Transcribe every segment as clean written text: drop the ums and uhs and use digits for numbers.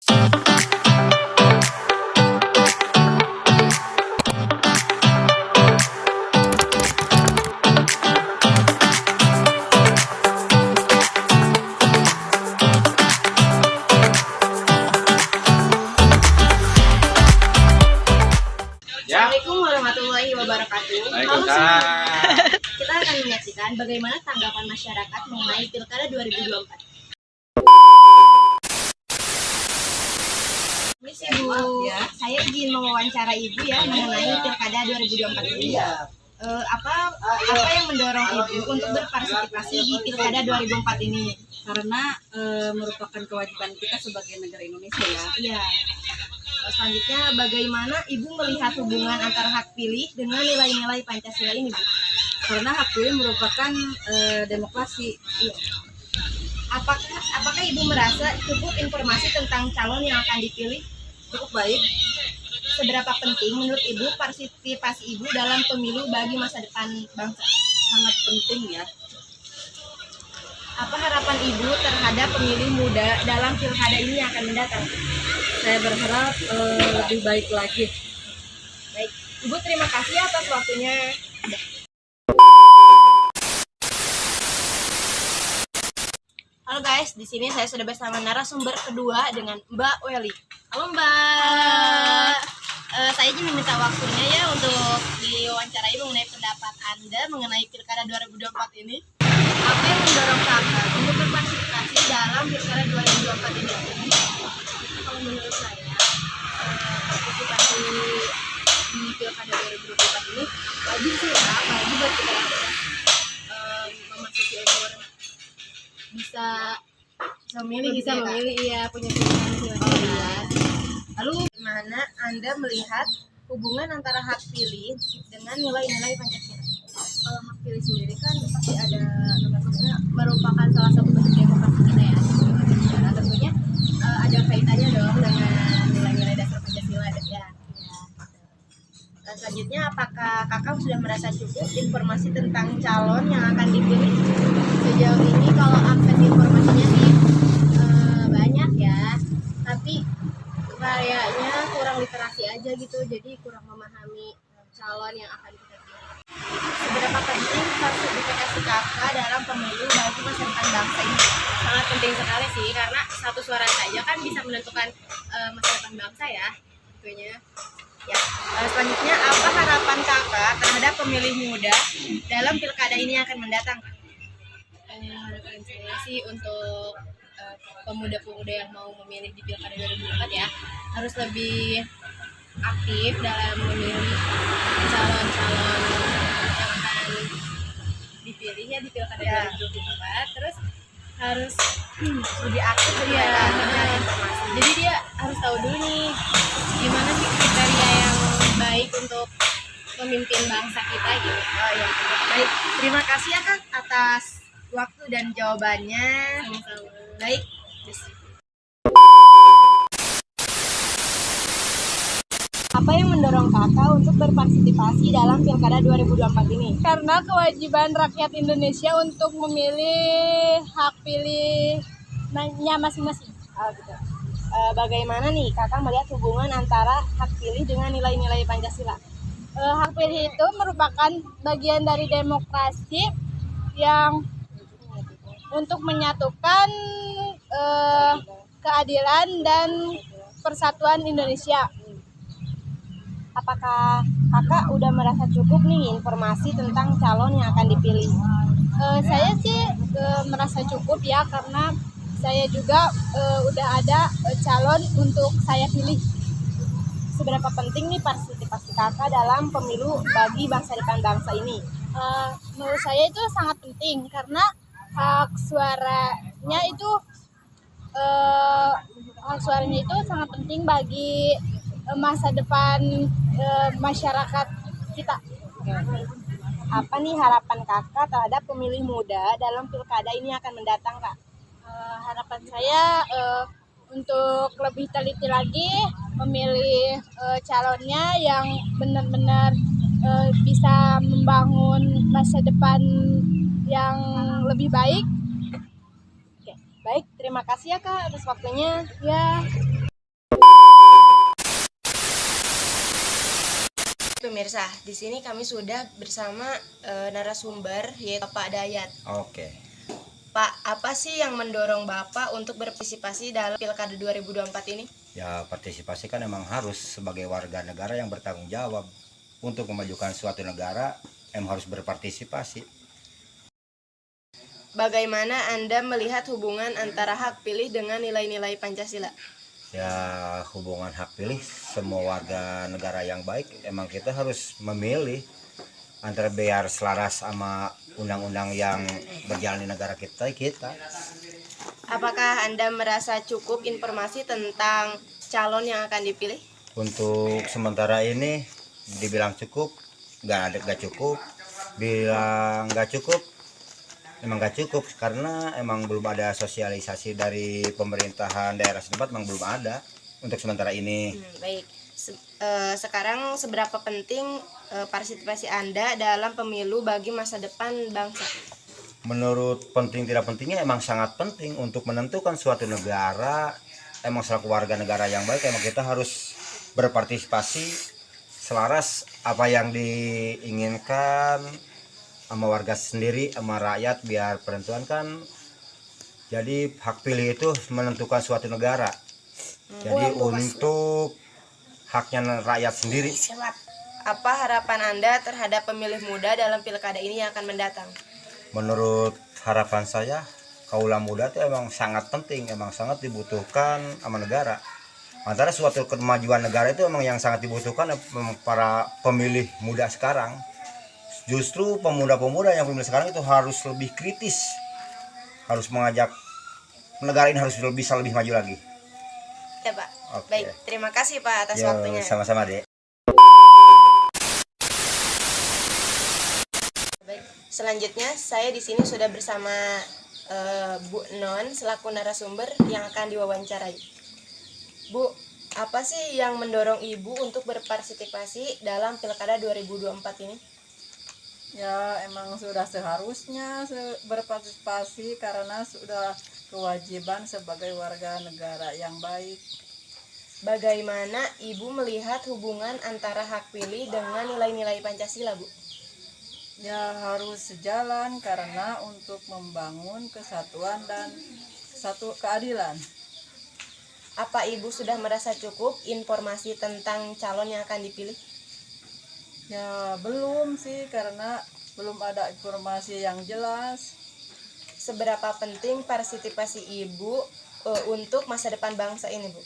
Assalamualaikum warahmatullahi wabarakatuh. Waalaikumsalam. Kita akan menyaksikan bagaimana tanggapan masyarakat mengenai Pilkada 2024. Miss Ibu, saya izin mewawancara Ibu ya mengenai Pilkada 2024 ini. Apa yang mendorong Ibu untuk berpartisipasi di Pilkada 2004 ini? Karena merupakan kewajiban kita sebagai negara Indonesia ya. Iya. Selanjutnya, bagaimana Ibu melihat hubungan antara hak pilih dengan nilai-nilai Pancasila ini, Bu? Karena hak pilih merupakan demokrasi. Iya. Apakah Ibu merasa cukup informasi tentang calon yang akan dipilih? Cukup baik. Seberapa penting menurut Ibu partisipasi Ibu dalam pemilu bagi masa depan bangsa? Sangat penting ya. Apa harapan Ibu terhadap pemilih muda dalam pilkada ini yang akan mendatang? Saya berharap lebih baik lagi. Baik, Ibu terima kasih atas waktunya. Halo guys, di sini saya sudah bersama narasumber kedua dengan Mbak Weli. Halo Mbak. Saya izin meminta waktunya ya untuk diwawancarai mengenai pendapat Anda mengenai Pilkada 2024 ini. Apa yang mendorong Kakak untuk berpartisipasi dalam Pilkada 2024 ini? Kalau menurut saya, partisipasi di Pilkada 2024 ini wajib sih ya, apalagi buat kita memasuki umur bisa memilih, iya, punya pilihan. Lalu gimana Anda melihat hubungan antara hak pilih dengan nilai-nilai Pancasila? Kalau hak pilih sendiri kan pasti ada, maksudnya merupakan salah satu bentuk demokrasi kita ya. Nah, tentunya ada kaitannya dong dengan nilai-nilai dasar Pancasila ya. Dan selanjutnya, apakah Kakak sudah merasa cukup informasi tentang calon yang akan dipilih? Sejauh ini kalau akses informasinya sih banyak ya, tapi kayaknya kurang literasi aja gitu, jadi kurang memahami calon yang akan kita pilih. Seberapa penting partisipasi Kakak dalam pemilu bagi masa depan bangsa ini? Sangat penting sekali sih, karena satu suara saja kan bisa menentukan masa depan bangsa ya, tentunya. Ya, selanjutnya apa harapan Kakak terhadap pemilih muda dalam pilkada ini yang akan mendatang? Harapan saya sih untuk pemuda-pemuda yang mau memilih di pilkada 2024 ya, harus lebih aktif dalam memilih calon-calon yang akan dipilih ya di pilkada 2024. Terus harus lebih aktif ya, informasi. Jadi dia harus tahu dulu nih gimana sih kriteria yang baik untuk memimpin bangsa kita gitu. Oh ya, baik. Terima kasih ya Kak atas waktu dan jawabannya. Sama-sama. Baik. Apa yang mendorong Kakak untuk berpartisipasi dalam Pilkada 2024 ini? Karena kewajiban rakyat Indonesia untuk memilih hak pilihnya masing-masing. Oh, gitu. Bagaimana nih Kakak melihat hubungan antara hak pilih dengan nilai-nilai Pancasila? Hak pilih itu merupakan bagian dari demokrasi yang untuk menyatukan keadilan dan persatuan Indonesia. Apakah Kakak udah merasa cukup nih informasi tentang calon yang akan dipilih? Saya sih merasa cukup ya, karena saya juga udah ada calon untuk saya pilih. Seberapa penting nih partisipasi Kakak dalam pemilu bagi masa depan bangsa ini? Menurut saya itu sangat penting, karena hak suaranya itu sangat penting bagi masa depan masyarakat kita. Apa nih harapan Kakak terhadap pemilih muda dalam pilkada ini akan mendatang, Kak? Harapan saya untuk lebih teliti lagi memilih calonnya yang benar-benar bisa membangun masa depan yang lebih baik. Oke, baik, terima kasih ya Kak atas waktunya. Ya. pemirsa, di sini kami sudah bersama narasumber yaitu Bapak Dayat. Oke. Pak, apa sih yang mendorong Bapak untuk berpartisipasi dalam Pilkada 2024 ini? Ya, partisipasi kan emang harus sebagai warga negara yang bertanggung jawab untuk memajukan suatu negara, harus berpartisipasi. Bagaimana Anda melihat hubungan antara hak pilih dengan nilai-nilai Pancasila? Ya, hubungan hak pilih semua warga negara yang baik, emang kita harus memilih antara biar selaras sama undang-undang yang berjalan di negara kita. Apakah Anda merasa cukup informasi tentang calon yang akan dipilih? Untuk sementara ini dibilang cukup, nggak cukup. Bilang nggak cukup, emang nggak cukup karena emang belum ada sosialisasi dari pemerintahan daerah setempat, emang belum ada untuk sementara ini. Baik. Sekarang seberapa penting partisipasi Anda dalam pemilu bagi masa depan bangsa? Menurut penting tidak pentingnya emang sangat penting untuk menentukan suatu negara. Emang selaku warga negara yang baik, emang kita harus berpartisipasi selaras apa yang diinginkan sama warga sendiri, sama rakyat, biar penentuan kan. Jadi hak pilih itu menentukan suatu negara. Jadi untuk haknya rakyat sendiri. Apa harapan Anda terhadap pemilih muda dalam pilkada ini yang akan mendatang? Menurut harapan saya, kaula muda itu emang sangat penting, emang sangat dibutuhkan sama negara. Antara suatu kemajuan negara itu emang yang sangat dibutuhkan para pemilih muda sekarang. Justru pemuda-pemuda yang pemilih sekarang itu harus lebih kritis, harus mengajak negara ini harus bisa lebih maju lagi. Ya Pak. Oke. Baik, terima kasih Pak atas waktunya. Sama-sama Dek. Baik, selanjutnya saya di sini sudah bersama Bu Non selaku narasumber yang akan diwawancarai. Bu, apa sih yang mendorong Ibu untuk berpartisipasi dalam Pilkada 2024 ini? Ya, emang sudah seharusnya berpartisipasi karena sudah kewajiban sebagai warga negara yang baik. Bagaimana Ibu melihat hubungan antara hak pilih dengan nilai-nilai Pancasila, Bu? Ya, harus sejalan karena untuk membangun kesatuan dan keadilan. Apa Ibu sudah merasa cukup informasi tentang calon yang akan dipilih? Ya, belum sih karena belum ada informasi yang jelas. Seberapa penting partisipasi Ibu untuk masa depan bangsa ini, Bu?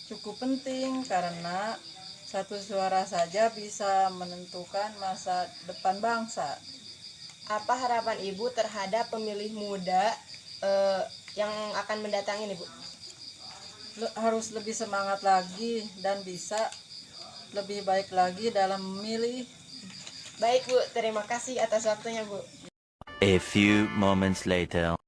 Cukup penting karena satu suara saja bisa menentukan masa depan bangsa. Apa harapan Ibu terhadap pemilih muda yang akan mendatang ini, Bu? Harus lebih semangat lagi dan bisa lebih baik lagi dalam memilih. Baik Bu, terima kasih atas waktunya Bu. A few moments later.